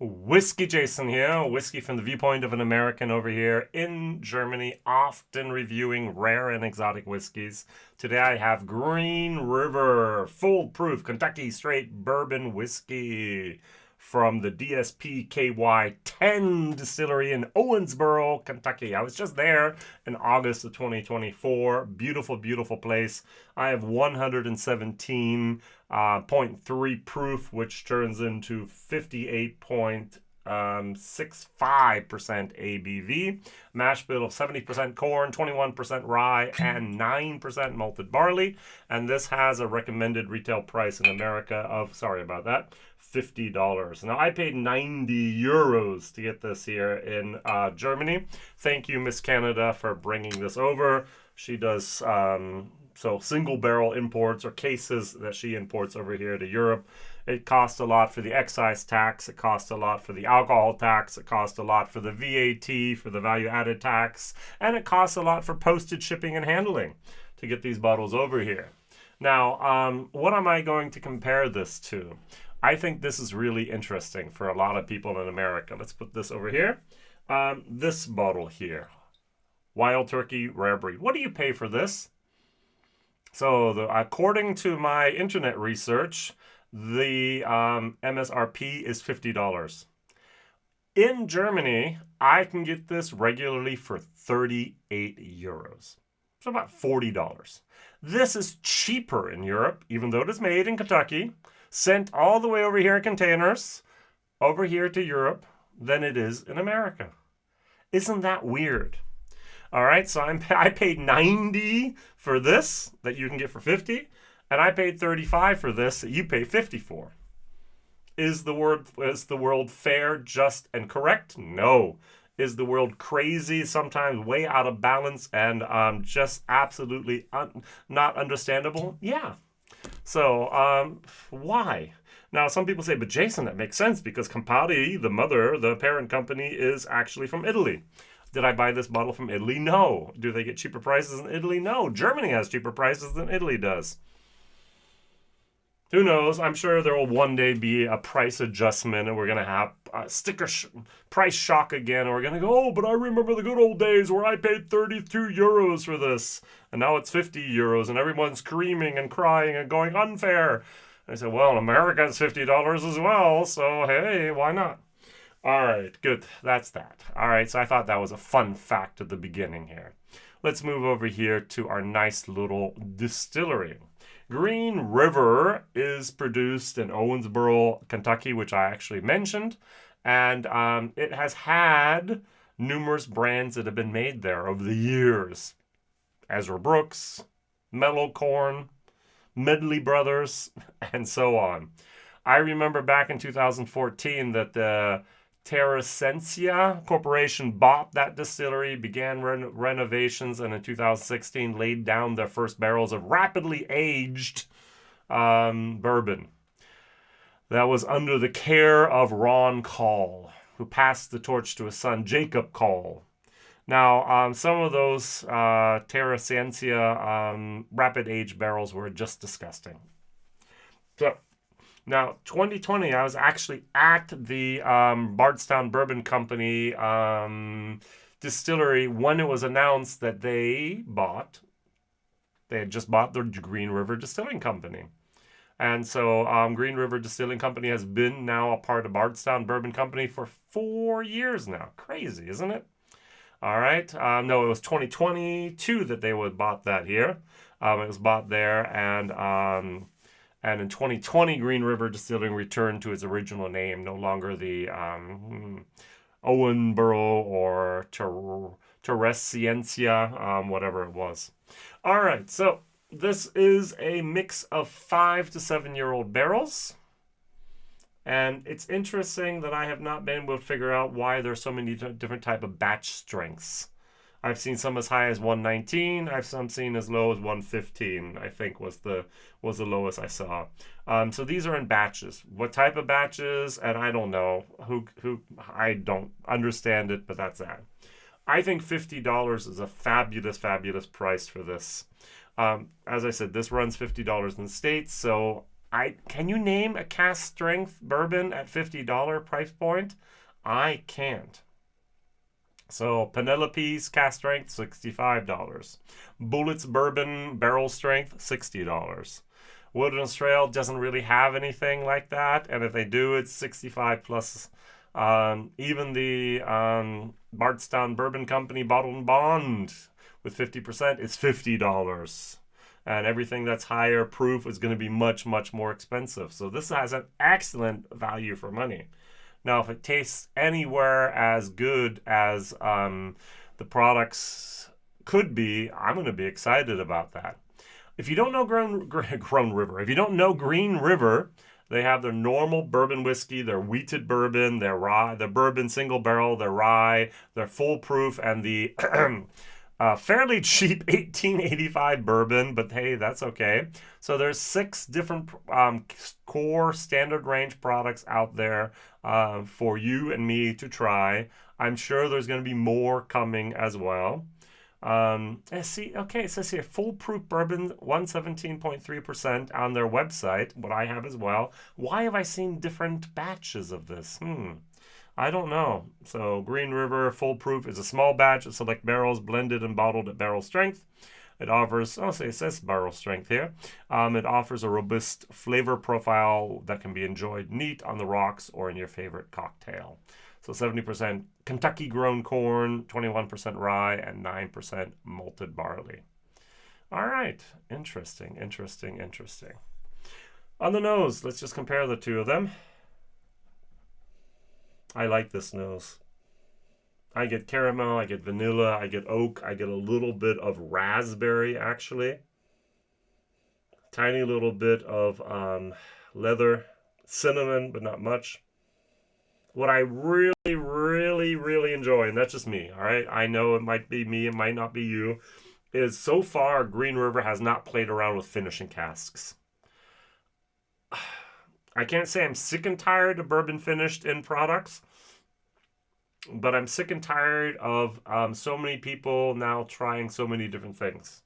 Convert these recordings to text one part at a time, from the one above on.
WhiskyJason here, whiskey from the viewpoint of an American over here in Germany, often reviewing rare and exotic whiskeys. Today I have Green River Full Proof Kentucky Straight Bourbon Whiskey from the DSP 10 Distillery in Owensboro, Kentucky. I was just there in August of 2024. Beautiful, beautiful place. I have 117.3 proof, which turns into 58.65% ABV. Mashbill of 70% corn, 21% rye, and 9% malted barley. And this has a recommended retail price in America of, sorry about that, $50. Now, I paid 90 euros to get this here in Germany. Thank you, Miss Canada, for bringing this over. She does so single barrel imports or cases that she imports over here to Europe. It costs a lot for the excise tax. It costs a lot for the alcohol tax. It costs a lot for the VAT, for the value added tax. And it costs a lot for postage, shipping, and handling to get these bottles over here. Now, what am I going to compare this to? I think this is really interesting for a lot of people in America. Let's put this over here. This bottle here. Wild Turkey Rare Breed. What do you pay for this? So, according to my internet research, the MSRP is $50. In Germany, I can get this regularly for 38 euros. So about $40. This is cheaper in Europe, even though it is made in Kentucky, sent all the way over here in containers, over here to Europe, than it is in America. Isn't that weird? All right, so I paid 90 for this that you can get for 50, and I paid 35 for this that you pay 50 for. Is the world fair, just, and correct? No. Is the world crazy, sometimes way out of balance, and just absolutely not understandable? Yeah. So, why? Now, some people say, but Jason, that makes sense because Campari, the parent company, is actually from Italy. Did I buy this bottle from Italy? No. Do they get cheaper prices in Italy? No. Germany has cheaper prices than Italy does. Who knows? I'm sure there will one day be a price adjustment and we're going to have a price shock again. And we're going to go, oh, but I remember the good old days where I paid 32 euros for this. And now it's 50 euros and everyone's screaming and crying and going unfair. And I said, well, in America it's $50 as well. So, hey, why not? All right, good. That's that. All right, so I thought that was a fun fact at the beginning here. Let's move over here to our nice little distillery. Green River is produced in Owensboro, Kentucky, which I actually mentioned. And it has had numerous brands that have been made there over the years. Ezra Brooks, Mellow Corn, Medley Brothers, and so on. I remember back in 2014 that the Terrasensia Corporation bought that distillery, began renovations, and in 2016 laid down their first barrels of rapidly aged bourbon. That was under the care of Ron Call, who passed the torch to his son Jacob Call. Now, some of those Terrasensia rapid aged barrels were just disgusting. So, now, 2020, I was actually at the Bardstown Bourbon Company distillery when it was announced that they had just bought the Green River Distilling Company. And so Green River Distilling Company has been now a part of Bardstown Bourbon Company for 4 years now. Crazy, isn't it? All right. No, it was 2022 that they bought that here. It was bought there, and in 2020, Green River Distilling returned to its original name, no longer the Owensboro or Terrasensia, whatever it was. All right, so this is a mix of 5 to 7 year old barrels. And it's interesting that I have not been able to figure out why there's so many different type of batch strengths. I've seen some as high as 119. I've some seen as low as 115. I think was the lowest I saw. So these are in batches. What type of batches? And I don't know. Who I don't understand it, but that's that. I think $50 is a fabulous, fabulous price for this. As I said, this runs $50 in the States. So Can you name a cask strength bourbon at $50 price point? I can't. So Penelope's cask strength, $65. Bullett's bourbon barrel strength, $60. Wilderness Trail doesn't really have anything like that, and if they do, it's 65 plus. Even the Bardstown Bourbon Company Bottled and Bond with 50% is $50. And everything that's higher proof is going to be much, much more expensive. So this has an excellent value for money. Now, if it tastes anywhere as good as the products could be, I'm going to be excited about that. If you don't know Grown River, if you don't know Green River, they have their normal bourbon whiskey, their wheated bourbon, their rye, their bourbon single barrel, their rye, their full proof, and the fairly cheap 1885 bourbon, but hey, that's okay. So there's 6 different core standard range products out there for you and me to try. I'm sure there's going to be more coming as well. See, okay, it says here full proof bourbon 117.3% on their website, what I have as well. Why have I seen different batches of this? I don't know. So Green River Full Proof is a small batch of select barrels blended and bottled at barrel strength. It offers, it says barrel strength here. It offers a robust flavor profile that can be enjoyed neat on the rocks or in your favorite cocktail. So 70% Kentucky grown corn, 21% rye, and 9% malted barley. All right. Interesting. On the nose, let's just compare the two of them. I like this nose. I get caramel, I get vanilla, I get oak, I get a little bit of raspberry actually. Tiny little bit of leather, cinnamon, but not much. What I really enjoy, and that's just me, all right? I know it might be me, it might not be you, is so far Green River has not played around with finishing casks. I can't say I'm sick and tired of bourbon finished in products, but I'm sick and tired of so many people now trying so many different things.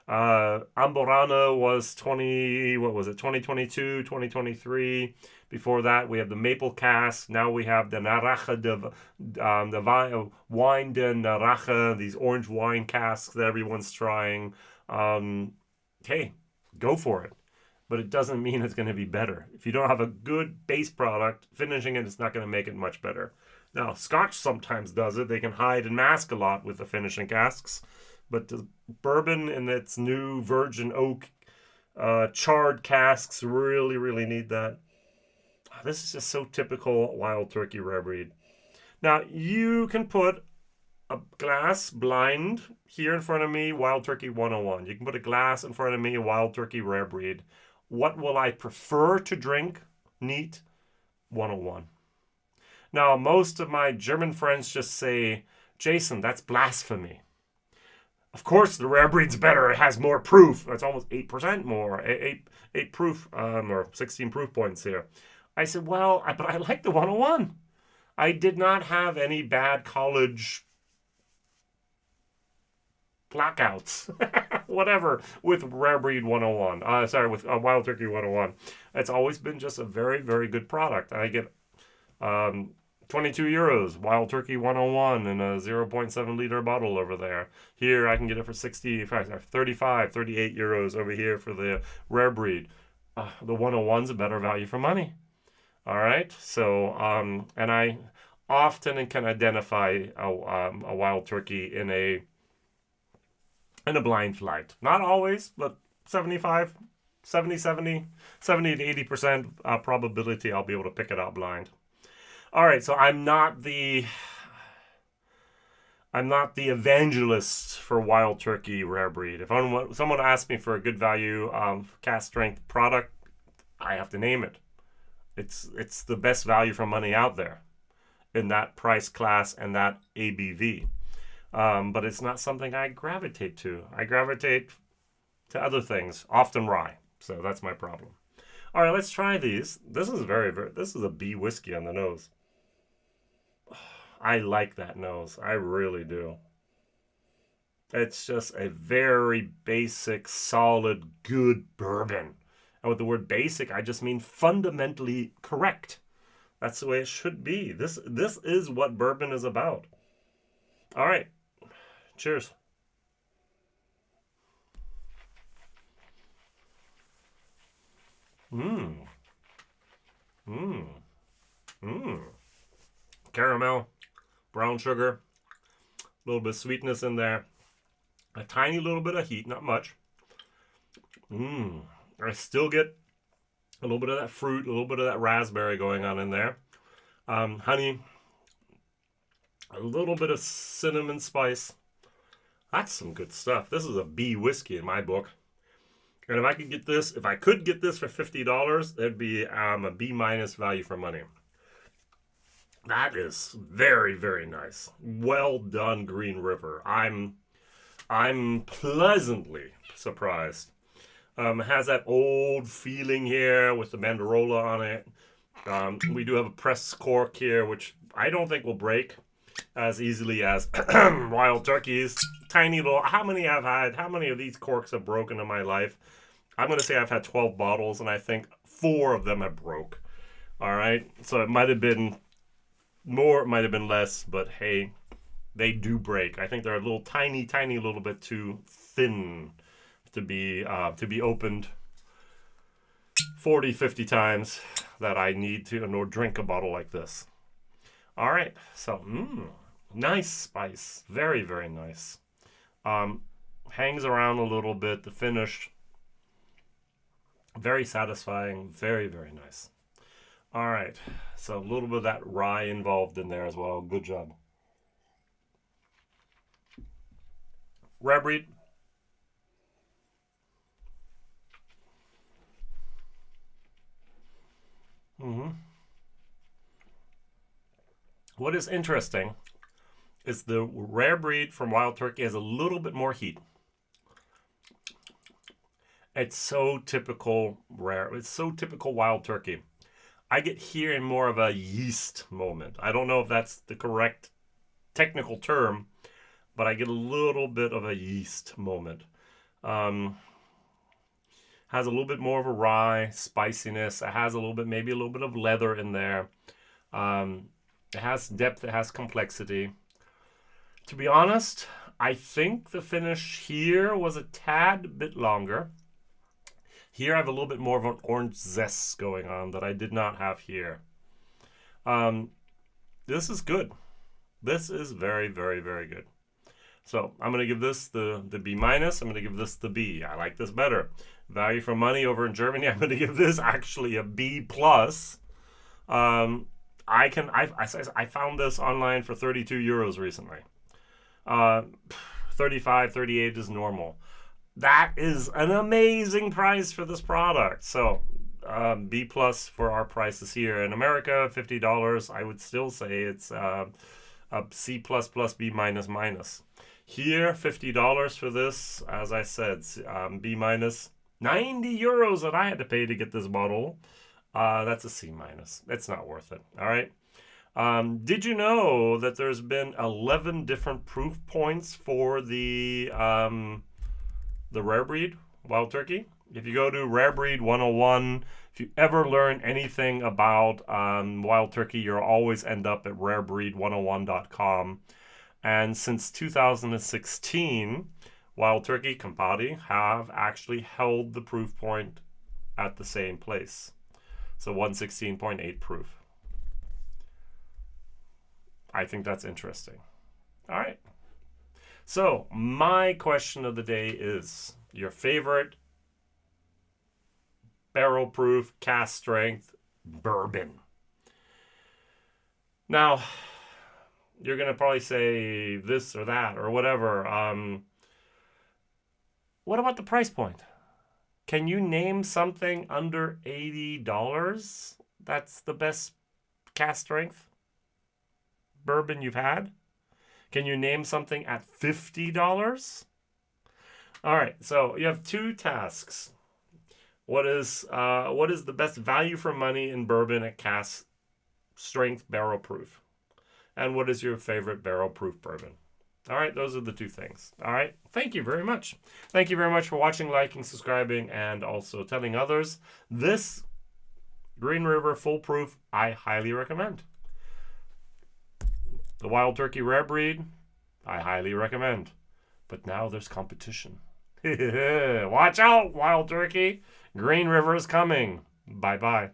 Amborana was 2022, 2023. Before that, we have the maple cask. Now we have the Naranja, the wine de Naranja, these orange wine casks that everyone's trying. Hey, go for it. But it doesn't mean it's going to be better. If you don't have a good base product, finishing it's not going to make it much better. Now, Scotch sometimes does it. They can hide and mask a lot with the finishing casks. But the bourbon in its new virgin oak charred casks really need that. This is just so typical Wild Turkey Rare Breed. Now, you can put a glass blind here in front of me, Wild Turkey 101. You can put a glass in front of me, Wild Turkey Rare Breed. What will I prefer to drink? Neat 101. Now, most of my German friends just say, Jason, that's blasphemy. Of course, the Rare Breed's better. It has more proof. It's almost 8% more. 8 proof, or 16 proof points here. I said, well, but I like the 101. I did not have any bad college blackouts, whatever, with Rare Breed 101. With Wild Turkey 101. It's always been just a very good product. I get 22 euros, Wild Turkey 101 in a 0.7 liter bottle over there. Here, I can get it for 35, 38 euros over here for the Rare Breed. The 101's a better value for money. All right, so, and I often can identify a Wild Turkey in a blind flight. Not always, but 70 to 80% probability I'll be able to pick it out blind. All right, so I'm not the evangelist for Wild Turkey Rare Breed. If someone asks me for a good value cask strength product, I have to name it. It's the best value for money out there in that price class and that ABV. But it's not something I gravitate to. I gravitate to other things, often rye. So that's my problem. All right, let's try these. This is this is a B whiskey on the nose. I like that nose. I really do. It's just a very basic, solid, good bourbon. And with the word basic, I just mean fundamentally correct. That's the way it should be. This is what bourbon is about. All right. Cheers. Mmm. Mmm. Mmm. Caramel, brown sugar, a little bit of sweetness in there. A tiny little bit of heat, not much. Mmm. I still get a little bit of that fruit, a little bit of that raspberry going on in there. Honey, a little bit of cinnamon spice. That's some good stuff. This is a B whiskey in my book. And if I could get this, for $50, that'd be a B minus value for money. That is very, very nice. Well done, Green River. I'm pleasantly surprised. It has that old feeling here with the Mandarola on it. We do have a pressed cork here, which I don't think will break as easily as Wild Turkey's. Tiny little, how many of these corks have broken in my life? I'm going to say I've had 12 bottles, and I think 4 of them have broke. All right? So it might have been more, it might have been less, but hey, they do break. I think they're a little tiny little bit too thin to be opened 40, 50 times that I need to drink a bottle like this. All right, so nice spice, very, very nice. Hangs around a little bit. The finish, very satisfying, very, very nice. All right, so a little bit of that rye involved in there as well. Good job. Rare breed. What is interesting is the rare breed from Wild Turkey has a little bit more heat. It's so typical rare. It's so typical Wild Turkey. I get here in more of a yeast moment. I don't know if that's the correct technical term, but I get a little bit of a yeast moment. Has a little bit more of a rye spiciness. It has maybe a little bit of leather in there. It has depth. It has complexity. To be honest, I think the finish here was a tad bit longer. Here I have a little bit more of an orange zest going on that I did not have here. This is good. This is very, very, very good. So I'm going to give this the B minus. I'm going to give this the B. I like this better. Value for money over in Germany. I'm going to give this actually a B plus. I found this online for 32 euros recently. 35, 38 is normal. That is an amazing price for this product. So B plus for our prices here in America, $50. I would still say it's a C plus plus B minus minus. Here, $50 for this. As I said, B minus. 90 euros that I had to pay to get this bottle. That's a C minus. It's not worth it. All right. Did you know that there's been 11 different proof points for the rare breed Wild Turkey? If you go to Rare Breed 101, if you ever learn anything about Wild Turkey, you'll always end up at rarebreed101.com. And since 2016, Wild Turkey, Campari have actually held the proof point at the same place. So 116.8 proof. I think that's interesting. All right. So my question of the day is your favorite barrel proof, cask strength bourbon. Now, you're going to probably say this or that or whatever. What about the price point? Can you name something under $80 that's the best cask strength bourbon you've had? Can you name something at $50? All right, so you have 2 tasks. What is the best value for money in bourbon at cask strength barrel proof? And what is your favorite barrel proof bourbon? All right, those are the two things. All right, thank you very much. Thank you very much for watching, liking, subscribing, and also telling others. This Green River Foolproof, I highly recommend. The Wild Turkey Rare Breed, I highly recommend. But now there's competition. Watch out, Wild Turkey. Green River is coming. Bye-bye.